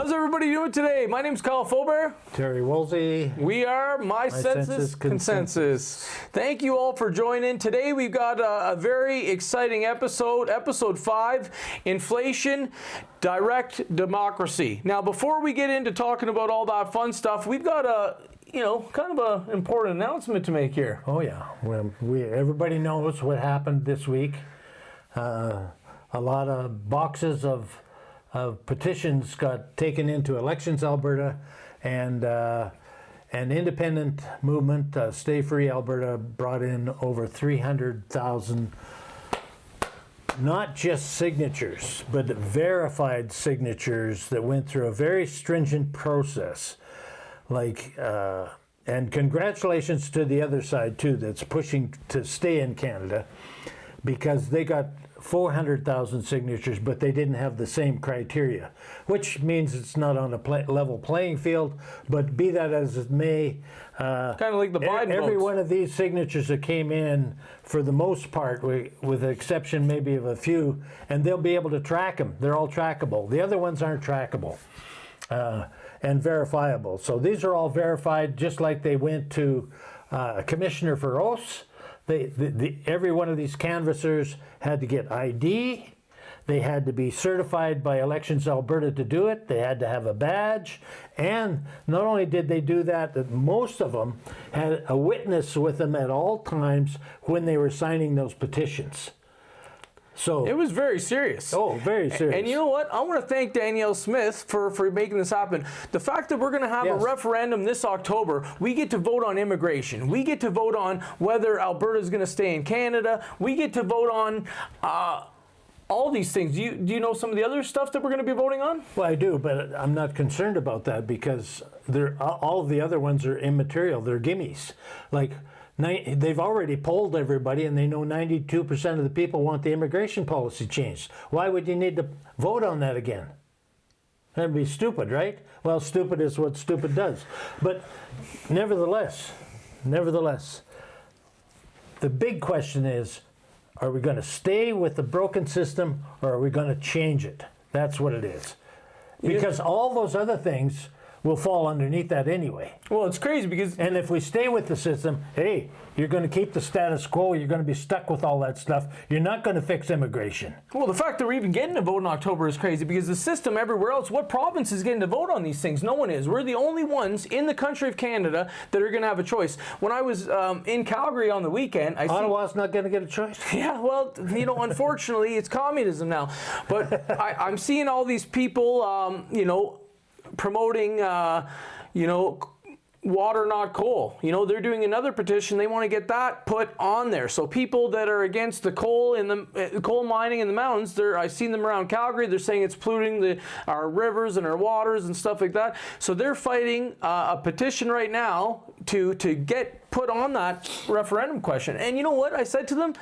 How's everybody doing today? My name's Kyle Faubert. Terry Woolsey. We are My Census Consensus. Thank you all for joining. Today we've got a very exciting episode, episode 5, Inflation, Direct Democracy. Now, before we get into talking about all that fun stuff, we've got kind of an important announcement to make here. Oh yeah, well, everybody knows what happened this week. A lot of boxes of petitions got taken into Elections Alberta, and an independent movement, Stay Free Alberta, brought in over 300,000, not just signatures, but verified signatures that went through a very stringent process. And congratulations to the other side too, that's pushing to stay in Canada, because they got 400,000 signatures, but they didn't have the same criteria, which means it's not on a level playing field. But be that as it may, kind of like the Biden every votes. one of these signatures that came in, for the most part, with the exception maybe of a few, and they'll be able to track them. They're all trackable. The other ones aren't trackable and verifiable. So these are all verified, just like they went to a commissioner for oaths. Every one of these canvassers had to get ID. They had to be certified by Elections Alberta to do it. They had to have a badge. And not only did they do that, but most of them had a witness with them at all times when they were signing those petitions. So it was very serious. Oh, very serious. And you know what? I want to thank Danielle Smith for making this happen. The fact that we're going to have a referendum this October, we get to vote on immigration. We get to vote on whether Alberta is going to stay in Canada. We get to vote on all these things. Do you know some of the other stuff that we're going to be voting on? Well, I do, but I'm not concerned about that, because all of the other ones are immaterial. They're gimmies. They've already polled everybody, and they know 92% of the people want the immigration policy changed. Why would you need to vote on that again? That'd be stupid, right? Well, stupid is what stupid does. But nevertheless, the big question is, are we going to stay with the broken system, or are we going to change it? That's what it is. Because all those other things will fall underneath that anyway. Well, it's crazy because... And if we stay with the system, hey, you're going to keep the status quo, you're going to be stuck with all that stuff, you're not going to fix immigration. Well, the fact that we're even getting to vote in October is crazy, because the system everywhere else, what province is getting to vote on these things? No one is. We're the only ones in the country of Canada that are going to have a choice. When I was in Calgary on the weekend... Ottawa's not going to get a choice? Yeah, well, unfortunately, it's communism now. But I'm seeing all these people, promoting, water, not coal. They're doing another petition. They want to get that put on there. So people that are against the coal coal mining in the mountains, I've seen them around Calgary. They're saying it's polluting our rivers and our waters and stuff like that. So they're fighting a petition right now to get put on that referendum question. And you know what? I said to them,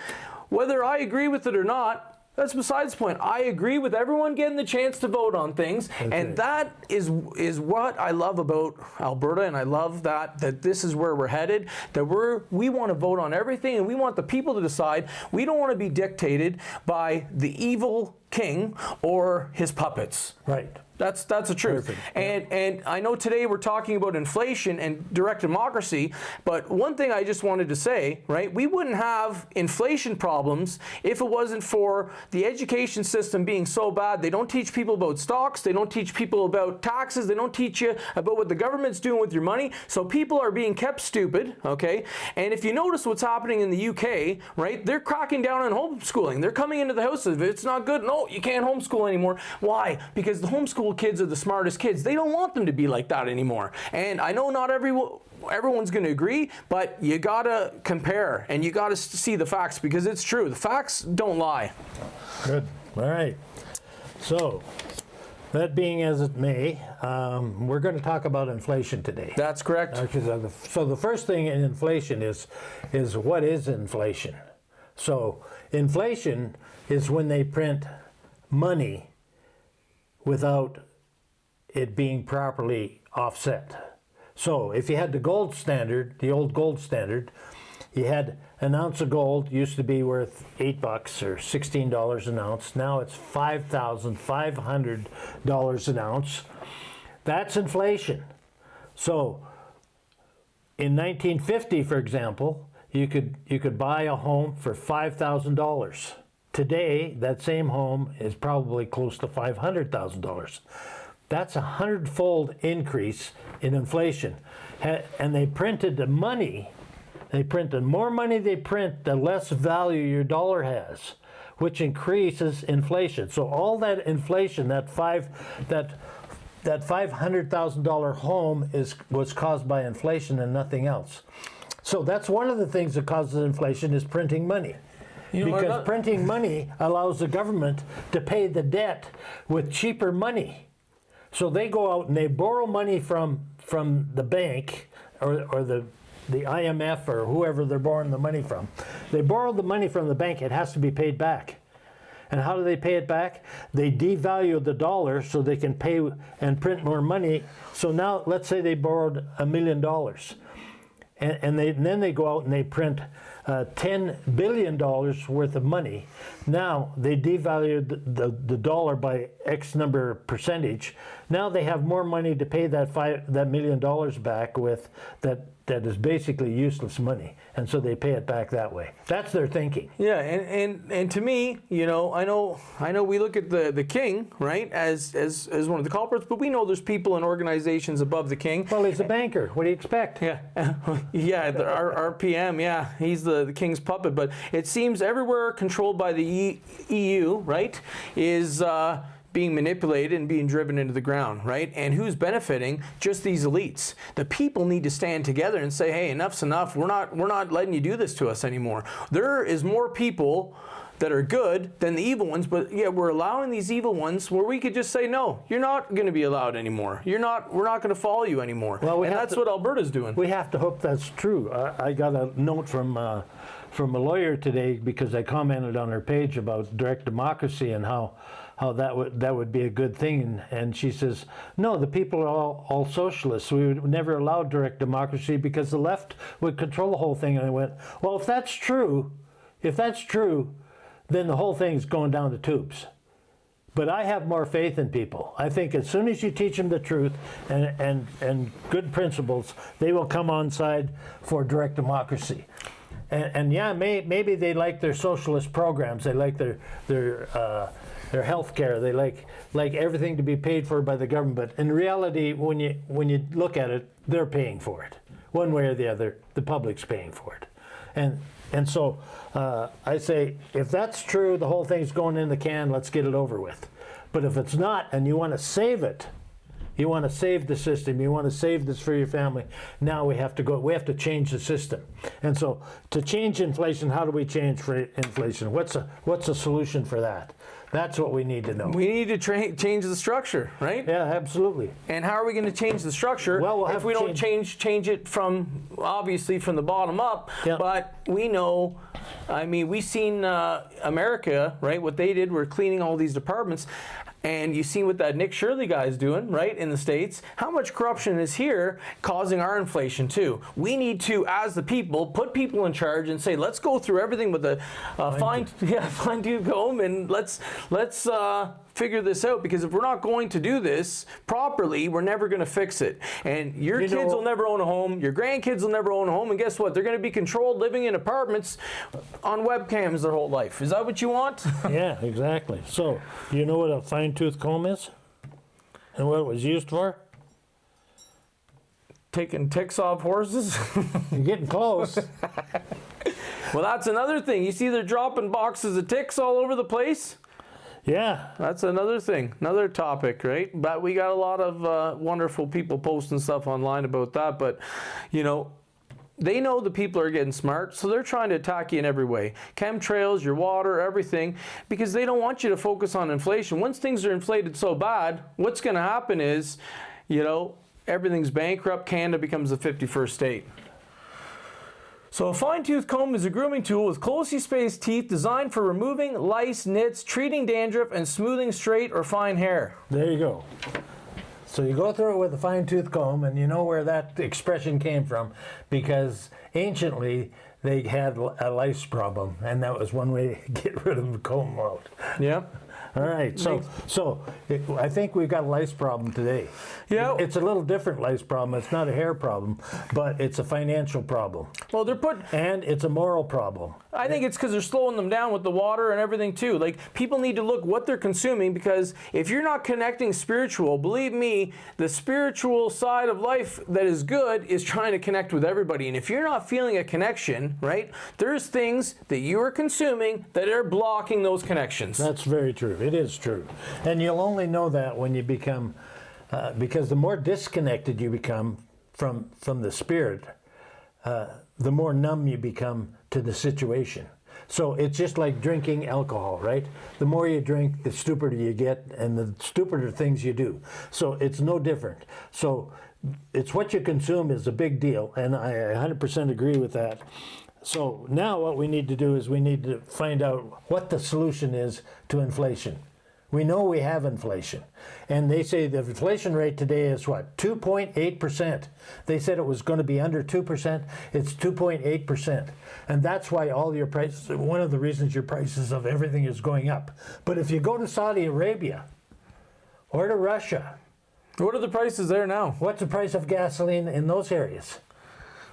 whether I agree with it or not, that's besides the point. I agree with everyone getting the chance to vote on things, and that is what I love about Alberta, and I love that this is where we're headed, that we want to vote on everything, and we want the people to decide. We don't want to be dictated by the evil king or his puppets. Right. That's the truth. Perfect. And I know today we're talking about inflation and direct democracy, but one thing I just wanted to say, right, we wouldn't have inflation problems if it wasn't for the education system being so bad. They don't teach people about stocks, they don't teach people about taxes, they don't teach you about what the government's doing with your money, so people are being kept stupid, okay? And if you notice what's happening in the UK, right, they're cracking down on homeschooling. They're coming into the houses. If it's not good, no, you can't homeschool anymore. Why? Because the homeschool kids are the smartest kids. They don't want them to be like that anymore. And I know not everyone's going to agree, but you got to compare and you got to see the facts, because it's true. The facts don't lie. Good. All right. So, that being as it may, we're going to talk about inflation today. That's correct. So the first thing in inflation is what is inflation? So inflation is when they print money without it being properly offset. So if you had the gold standard, the old gold standard, you had an ounce of gold used to be worth $8 or $16 an ounce. Now it's $5,500 an ounce. That's inflation. So in 1950, for example, you could buy a home for $5,000. Today, that same home is probably close to $500,000. That's a 100-fold increase in inflation. And they printed the money. They print the more money they print, the less value your dollar has, which increases inflation. So all that inflation, that $500,000 home was caused by inflation and nothing else. So that's one of the things that causes inflation is printing money. Because printing money allows the government to pay the debt with cheaper money. So they go out and they borrow money from the bank or the IMF or whoever they're borrowing the money from. They borrow the money from the bank, it has to be paid back. And how do they pay it back? They devalue the dollar so they can pay and print more money. So now, let's say they borrowed $1 million. And then they go out and they print $10 billion worth of money. Now they devalued the dollar by X number of percentage. Now they have more money to pay that $1 million back with that is basically useless money, and so they pay it back that way. That's their thinking. Yeah, and to me, I know we look at the king, right, as one of the culprits, but we know there's people and organizations above the king. Well, he's a banker. What do you expect? Yeah, our PM, yeah, he's the king's puppet. But it seems everywhere controlled by the EU, right, is being manipulated and being driven into the ground, right? And who's benefiting? Just these elites. The people need to stand together and say, hey, enough's enough. We're not letting you do this to us anymore. There is more people that are good than the evil ones, but yeah, we're allowing these evil ones where we could just say, no, you're not going to be allowed anymore. We're not going to follow you anymore. Well, and that's what Alberta's doing. We have to hope that's true. I got a note from a lawyer today because I commented on her page about direct democracy and how that would be a good thing, and she says, no, the people are all socialists. We would never allow direct democracy because the left would control the whole thing. And I went, well, if that's true, then the whole thing's going down the tubes. But I have more faith in people. I think as soon as you teach them the truth and good principles, they will come on side for direct democracy. And yeah, maybe they like their socialist programs. They like their health care. They like everything to be paid for by the government. But in reality, when you look at it, they're paying for it. One way or the other, the public's paying for it. And so I say, if that's true, the whole thing's going in the can, let's get it over with. But if it's not, and you want to save it, you want to save the system, you want to save this for your family, now we have to change the system. And so to change inflation, how do we change for inflation? What's a solution for that? That's what we need to know. We need to change the structure, right? Yeah, absolutely. And how are we going to change the structure if we don't change it from, obviously, from the bottom up? Yeah. But we know, we've seen America, right? What they did were cleaning all these departments. And you've seen what that Nick Shirley guy is doing, right, in the States. How much corruption is here causing our inflation, too? We need to, as the people, put people in charge and say, let's go through everything with a fine-tooth comb, and let's figure this out, because if we're not going to do this properly, we're never going to fix it. And your kids will never own a home, your grandkids will never own a home, and guess what? They're going to be controlled living in apartments on webcams their whole life. Is that what you want? Yeah, exactly. So, you know what a fine-tooth comb is? And what it was used for? Taking ticks off horses? You're getting close. Well, that's another thing. You see they're dropping boxes of ticks all over the place? Yeah. That's another thing, another topic, right? But we got a lot of wonderful people posting stuff online about that. But, they know the people are getting smart, so they're trying to attack you in every way. Chemtrails, your water, everything, because they don't want you to focus on inflation. Once things are inflated so bad, what's going to happen is, everything's bankrupt. Canada becomes the 51st state. So a fine-tooth comb is a grooming tool with closely spaced teeth designed for removing lice, nits, treating dandruff, and smoothing straight or fine hair. There you go. So you go through it with a fine-tooth comb, and you know where that expression came from, because anciently they had a lice problem, and that was one way to get rid of the comb out. Yeah. All right, so I think we've got a lice problem today. Yeah. It's a little different lice problem. It's not a hair problem, but it's a financial problem. Well, And it's a moral problem. I think it's because they're slowing them down with the water and everything too. Like, people need to look what they're consuming, because if you're not connecting spiritual, believe me, the spiritual side of life that is good is trying to connect with everybody. And if you're not feeling a connection, right, there's things that you are consuming that are blocking those connections. That's very true. It is true. And you'll only know that when you become, because the more disconnected you become from the spirit, the more numb you become to the situation. So it's just like drinking alcohol, right? The more you drink, the stupider you get, and the stupider things you do. So it's no different. So it's what you consume is a big deal, and I 100% agree with that. So now what we need to do is we need to find out what the solution is to inflation. We know we have inflation. And they say the inflation rate today is what? 2.8%. They said it was going to be under 2%. It's 2.8%. And that's why all your prices, one of the reasons your prices of everything is going up. But if you go to Saudi Arabia or to Russia, What are the prices there now? what's the price of gasoline in those areas?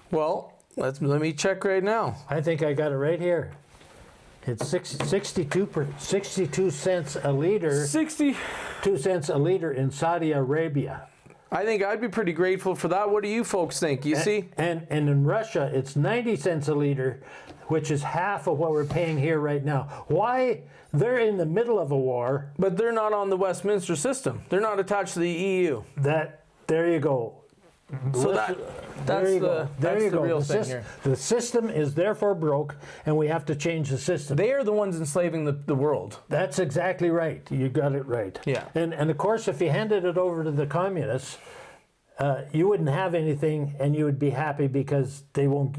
Well, let me check right now. I think I got it right here. It's 62 cents a liter. 62 cents a liter in Saudi Arabia. I think I'd be pretty grateful for that. What do you folks think? You see? And in Russia, it's 90 cents a liter, which is half of what we're paying here right now. Why? They're in the middle of a war. But they're not on the Westminster system. They're not attached to the EU. There you go. So that's the real thing here. The system is therefore broke, and we have to change the system. They are the ones enslaving the world. That's exactly right. You got it right. Yeah. And of course, if you handed it over to the communists, you wouldn't have anything, and you would be happy because they won't,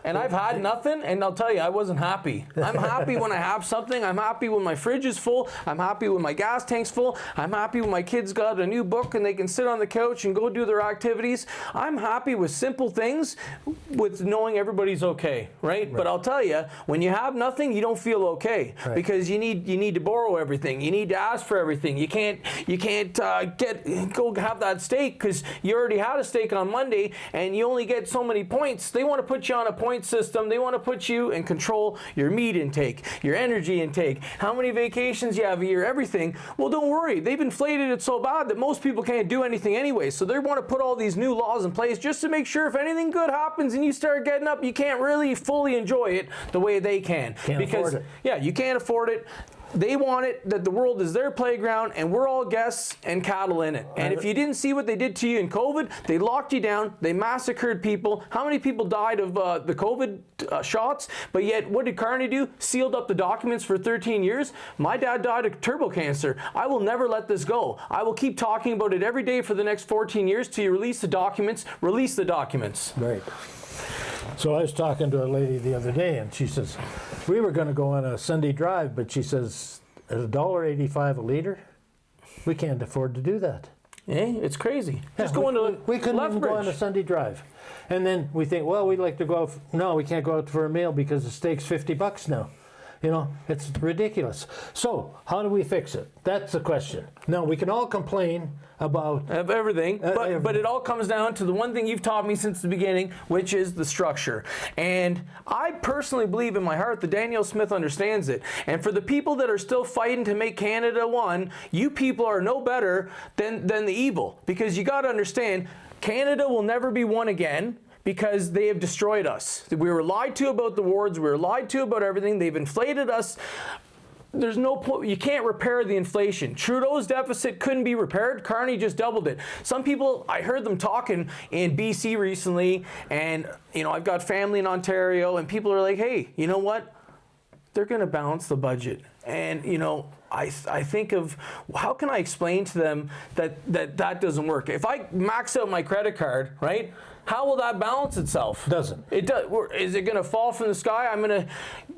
And I've had nothing, and I'll tell you, I wasn't happy. I'm happy when I have something. I'm happy when my fridge is full. I'm happy when my gas tank's full. I'm happy when my kids got a new book and they can sit on the couch and go do their activities. I'm happy with simple things, with knowing everybody's okay, right? But I'll tell you, when you have nothing, you don't feel okay, because you need to borrow everything. You need to ask for everything. You can't go have that steak because you already had a steak on Monday and you only get so many points. They want to put you on a point system. They want to put you and control your meat intake, your energy intake, how many vacations you have a year, everything. Well, don't worry. They've inflated it so bad that most people can't do anything anyway. So they want to put all these new laws in place just to make sure if anything good happens and you start getting up, you can't really fully enjoy it the way they can. Can't afford it. Yeah, you can't afford it. They want it that the world is their playground and we're all guests and cattle in it. And if you didn't see what they did to you in COVID, they locked you down, they massacred people. How many people died of the COVID shots? But yet, what did Carney do? Sealed up the documents for 13 years. My dad died of turbo cancer. I will never let this go. I will keep talking about it every day for the next 14 years till you release the documents. Release the documents. Right. So I was talking to a lady the other day, and she says, we were going to go on a Sunday drive, but she says, at $1.85 a liter, we can't afford to do that. Yeah, it's crazy. Just Yeah, going to we couldn't even go on a Lethbridge. Sunday drive. And then we think, well, we'd like to go out. No, we can't go out for a meal because the steak's $50 now. It's ridiculous. So how do we fix it? That's the question. Now, we can all complain about Of everything, but it all comes down to the one thing you've taught me since the beginning, which is the structure. And I personally believe in my heart that Danielle Smith understands it. And for the people that are still fighting to make Canada one, you people are no better than the evil. Because you got to understand, Canada will never be one again, because they have destroyed us. We were lied to about the wards. We were lied to about everything. They've inflated us. There's no point. You can't repair the inflation. Trudeau's deficit couldn't be repaired. Carney just doubled it. Some people, I heard them talking in BC recently, and I've got family in Ontario, and people are like, hey, you know what? They're going to balance the budget. And, I think of how can I explain to them that doesn't work? If I max out my credit card, right? How will that balance itself? Doesn't. It does. Is it going to fall from the sky?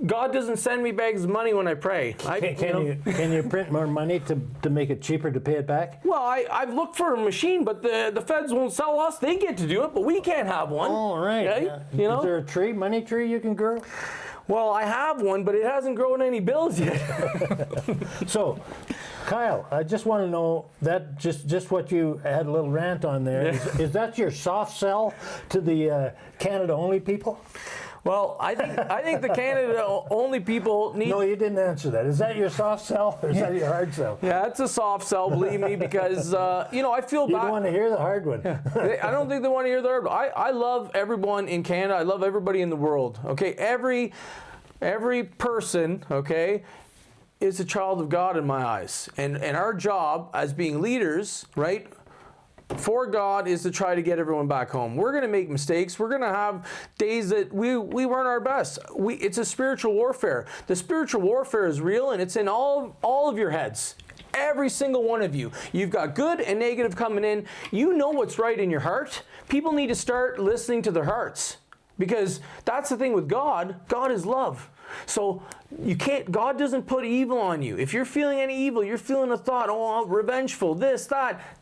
God doesn't send me bags of money when I pray. Can you print more money to make it cheaper to pay it back? Well, I've looked for a machine, but the feds won't sell us. They get to do it, but we can't have one. Oh, right. Right? Yeah. Is there a money tree you can grow? Well, I have one, but it hasn't grown any bills yet. So, Kyle, I just want to know that just what you had a little rant on there. Is that your soft sell to the Canada-only people? Well, I think the Canada-only people need... No, you didn't answer that. Is that your soft sell or is that your hard sell? Yeah, it's a soft sell, believe me, because, I feel bad. You don't want to hear the hard one. I don't think they want to hear the hard one. I love everyone in Canada. I love everybody in the world, okay? Every person, okay, is a child of God in my eyes. And our job as being leaders, right, for God is to try to get everyone back home. We're going to make mistakes. We're going to have days that we weren't our best. It's a spiritual warfare. The spiritual warfare is real, and it's in all of your heads. Every single one of you. You've got good and negative coming in. You know what's right in your heart. People need to start listening to their hearts, because that's the thing with God. God is love. So God doesn't put evil on you. If you're feeling any evil, you're feeling a thought, oh, revengeful, this,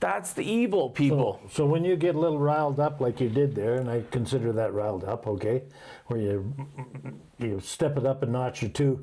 that's the evil, people. So when you get a little riled up like you did there, and I consider that riled up, okay, where you step it up a notch or two,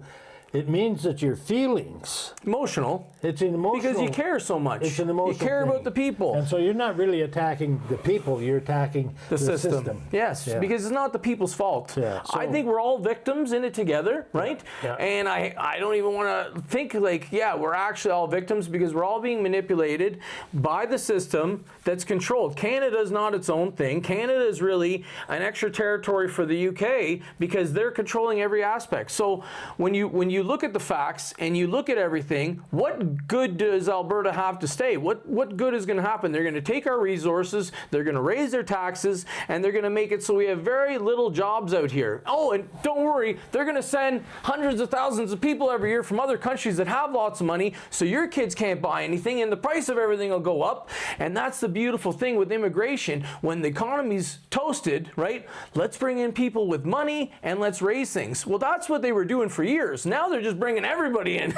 it means that your feelings... Emotional. It's an emotional... Because you care so much. It's an emotional You care thing. about the people. And so you're not really attacking the people, you're attacking the system. Yes, Yeah. because it's not the people's fault. Yeah, so- I think we're all victims in it together, right? Yeah. And I don't even want to think like, we're actually all victims, because we're all being manipulated by the system that's controlled. Canada is not its own thing. Canada is really an extra territory for the UK, because they're controlling every aspect. So when you look at the facts and you look at everything, what good does Alberta have to stay? What good is going to happen? They're going to take our resources, they're going to raise their taxes, and they're going to make it so we have very little jobs out here. Oh, and don't worry, they're going to send hundreds of thousands of people every year from other countries that have lots of money, so your kids can't buy anything, and the price of everything will go up. And that's the beautiful thing with immigration. When the economy's toasted, right, let's bring in people with money and let's raise things. Well, that's what they were doing for years. Now they're just bringing everybody in.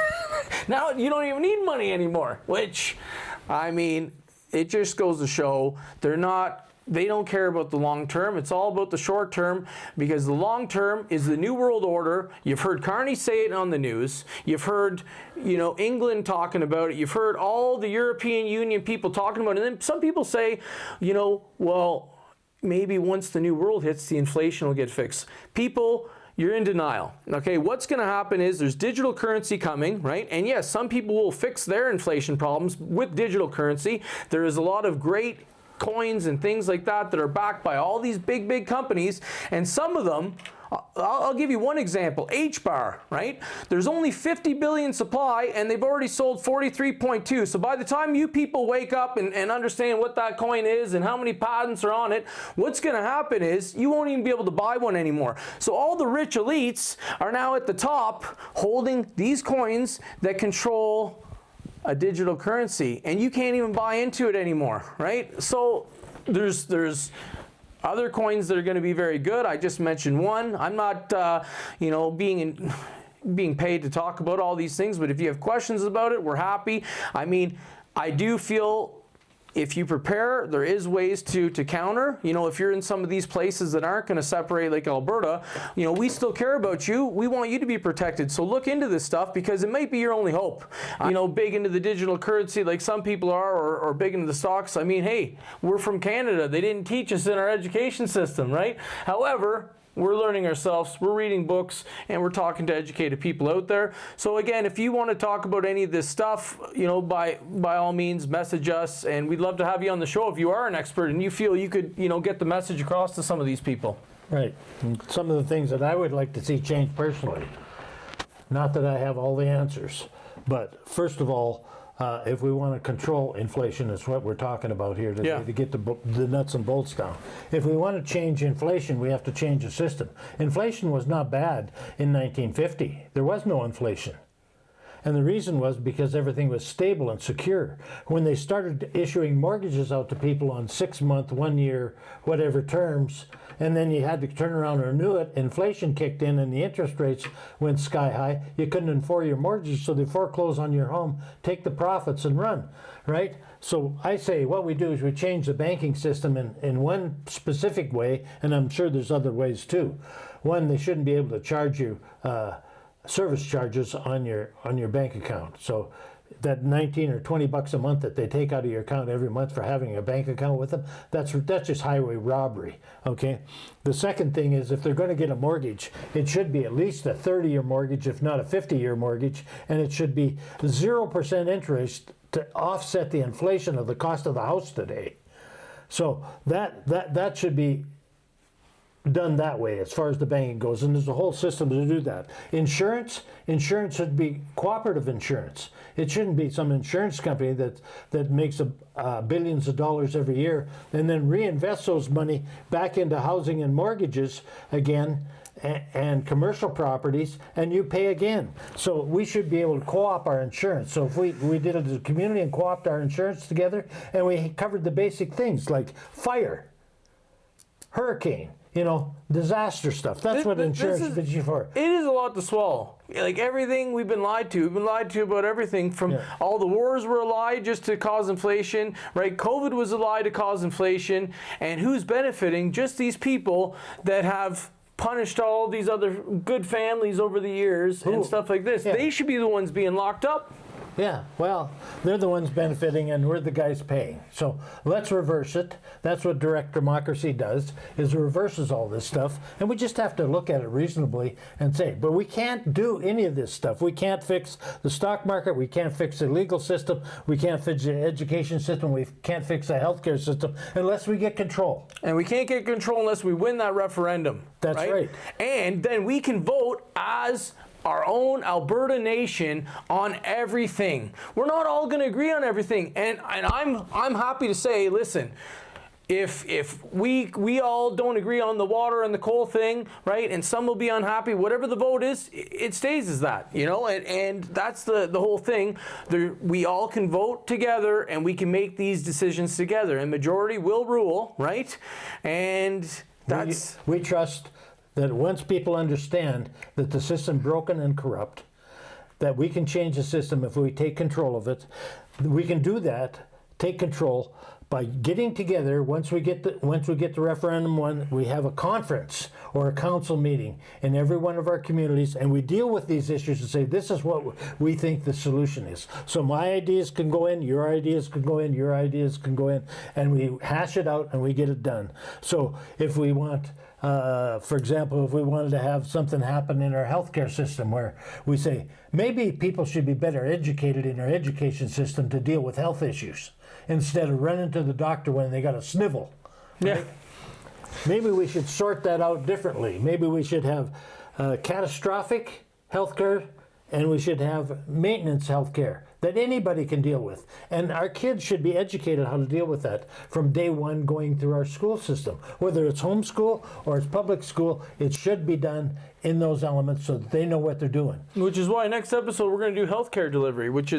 Now you don't even need money anymore, which, I mean, it just goes to show they don't care about the long term. It's all about the short term, because the long term is the New World Order. You've heard Carney say it on the news. You've heard, England talking about it. You've heard all the European Union people talking about it. And then some people say, well, maybe once the New World hits, the inflation will get fixed. People, you're in denial. Okay, what's going to happen is there's digital currency coming, right? And yes, some people will fix their inflation problems with digital currency. There is a lot of great coins and things like that are backed by all these big companies, and some of them, I'll give you one example, H-bar, right? There's only 50 billion supply, and they've already sold 43.2. So by the time you people wake up and understand what that coin is and how many patents are on it, what's going to happen is you won't even be able to buy one anymore. So all the rich elites are now at the top holding these coins that control a digital currency, and you can't even buy into it anymore, right? So there's other coins that are going to be very good. I just mentioned one. I'm not, being paid to talk about all these things, but if you have questions about it, we're happy. I mean, I do feel if you prepare, there is ways to counter. If you're in some of these places that aren't going to separate, like Alberta, we still care about you. We want you to be protected. So look into this stuff, because it might be your only hope. Big into the digital currency like some people are, or big into the stocks. I mean, hey, we're from Canada. They didn't teach us in our education system, right? However, we're learning ourselves, we're reading books, and we're talking to educated people out there. So again, if you want to talk about any of this stuff, by all means, message us, and we'd love to have you on the show if you are an expert and you feel you could, get the message across to some of these people. Right. And some of the things that I would like to see change personally, not that I have all the answers, but first of all, if we want to control inflation, that's what we're talking about here today, to get the nuts and bolts down. If we want to change inflation, we have to change the system. Inflation was not bad in 1950. There was no inflation. And the reason was because everything was stable and secure. When they started issuing mortgages out to people on 6-month, 1 year, whatever terms, and then you had to turn around and renew it, inflation kicked in and the interest rates went sky high. You couldn't enforce your mortgage, so they foreclose on your home, take the profits and run, right? So I say what we do is we change the banking system in one specific way, and I'm sure there's other ways too. One, they shouldn't be able to charge you service charges on your bank account. So that 19 or 20 bucks a month that they take out of your account every month for having a bank account with them, that's just highway robbery, okay? The second thing is if they're going to get a mortgage, it should be at least a 30-year mortgage, if not a 50-year mortgage, and it should be 0% interest to offset the inflation of the cost of the house today. So that should be done that way as far as the banking goes, and there's a whole system to do that. Insurance should be cooperative insurance. It shouldn't be some insurance company that makes billions of dollars every year and then reinvests those money back into housing and mortgages again and commercial properties, and you pay again. So we should be able to co-op our insurance. So if we did it as a community and co-opt our insurance together, and we covered the basic things like fire, hurricane, disaster stuff. That's what insurance is for. It is a lot to swallow. Like everything we've been lied to. We've been lied to about everything from all the wars were a lie just to cause inflation, right? COVID was a lie to cause inflation. And who's benefiting? Just these people that have punished all these other good families over the years and stuff like this. Yeah. They should be the ones being locked up. Yeah, well, they're the ones benefiting and we're the guys paying. So let's reverse it. That's what direct democracy does, is it reverses all this stuff. And we just have to look at it reasonably and say, but we can't do any of this stuff. We can't fix the stock market. We can't fix the legal system. We can't fix the education system. We can't fix the healthcare system unless we get control. And we can't get control unless we win that referendum. That's right. And then we can vote as our own Alberta nation on everything. We're not all going to agree on everything, and I'm happy to say, listen, if we all don't agree on the water and the coal thing, right, and some will be unhappy, whatever the vote is, it stays as that, and that's the whole thing. We all can vote together and we can make these decisions together, and majority will rule, right? And that's we trust that once people understand that the system's broken and corrupt, that we can change the system if we take control of it. We can do that, take control, by getting together. Once we get the referendum won, we have a conference or a council meeting in every one of our communities, and we deal with these issues and say, this is what we think the solution is. So my ideas can go in, your ideas can go in, your ideas can go in, and we hash it out and we get it done. So if we want, for example, if we wanted to have something happen in our healthcare system where we say, maybe people should be better educated in our education system to deal with health issues instead of running to the doctor when they got a snivel. Right? Yeah. Maybe we should sort that out differently. Maybe we should have catastrophic healthcare and we should have maintenance healthcare that anybody can deal with. And our kids should be educated how to deal with that from day one going through our school system. Whether it's homeschool or it's public school, it should be done in those elements so that they know what they're doing. Which is why next episode we're going to do healthcare delivery, which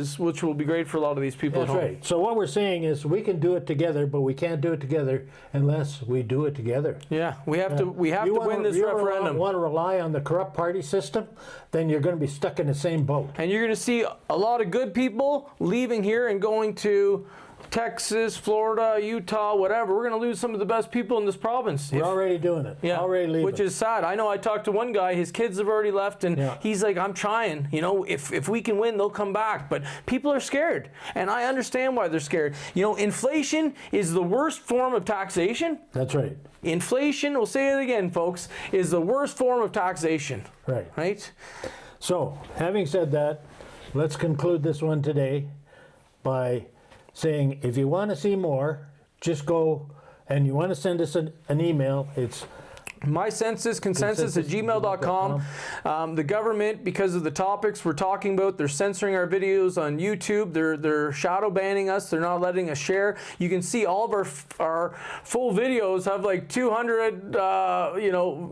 will be great for a lot of these people That's at home. Right. So what we're saying is we can do it together, but we can't do it together unless we do it together. Yeah, we have to win this referendum. You want to rely on the corrupt party system, then you're going to be stuck in the same boat. And you're going to see a lot of good people leaving here and going to Texas, Florida, Utah, whatever. We're going to lose some of the best people in this province. We're already doing it. Yeah, already leaving. Which is sad. I know I talked to one guy, his kids have already left, and he's like, I'm trying. If we can win, they'll come back. But people are scared, and I understand why they're scared. Inflation is the worst form of taxation. That's right. Inflation, we'll say it again, folks, is the worst form of taxation. Right. Right? So, having said that, let's conclude this one today by saying, if you want to see more, just go and you want to send us an email. It's mycensusconsensus@gmail.com. The government, because of the topics we're talking about, they're censoring our videos on YouTube. They're shadow banning us. They're not letting us share. You can see all of our full videos have like 200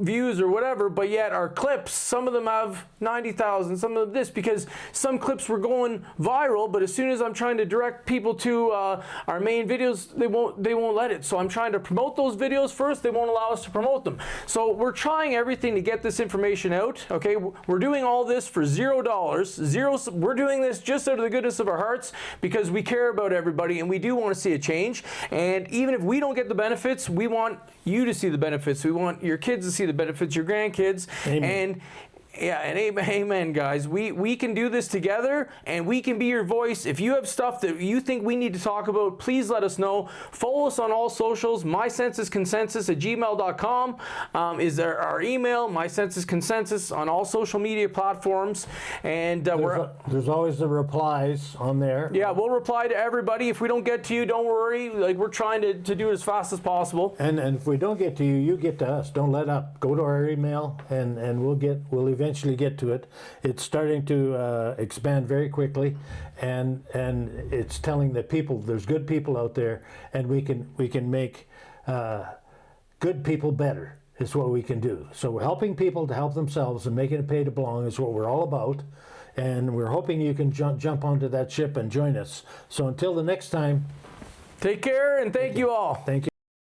views or whatever, but yet our clips, some of them have 90,000, some of this, because some clips were going viral, but as soon as I'm trying to direct people to our main videos, they won't let it. So I'm trying to promote those videos first. They won't allow us to promote them. So we're trying everything to get this information out. Okay, we're doing all this for $0. We're doing this just out of the goodness of our hearts because we care about everybody and we do want to see a change. And even if we don't get the benefits, we want you to see the benefits. We want your kids to see the benefits, your grandkids. Amen. And amen, guys. We can do this together, and we can be your voice. If you have stuff that you think we need to talk about, please let us know. Follow us on all socials. mycensusconsensus@gmail.com is our email. mycensusconsensus on all social media platforms, and there's always the replies on there. Yeah, we'll reply to everybody. If we don't get to you, don't worry. Like, we're trying to do it as fast as possible. And if we don't get to you, you get to us. Don't let up. Go to our email, and we'll eventually get to it. It's starting to expand very quickly, and it's telling the people there's good people out there, and we can make good people better. Is what we can do. So we're helping people to help themselves and making it pay to belong is what we're all about, and we're hoping you can jump onto that ship and join us. So until the next time, take care and thank you all. Thank you.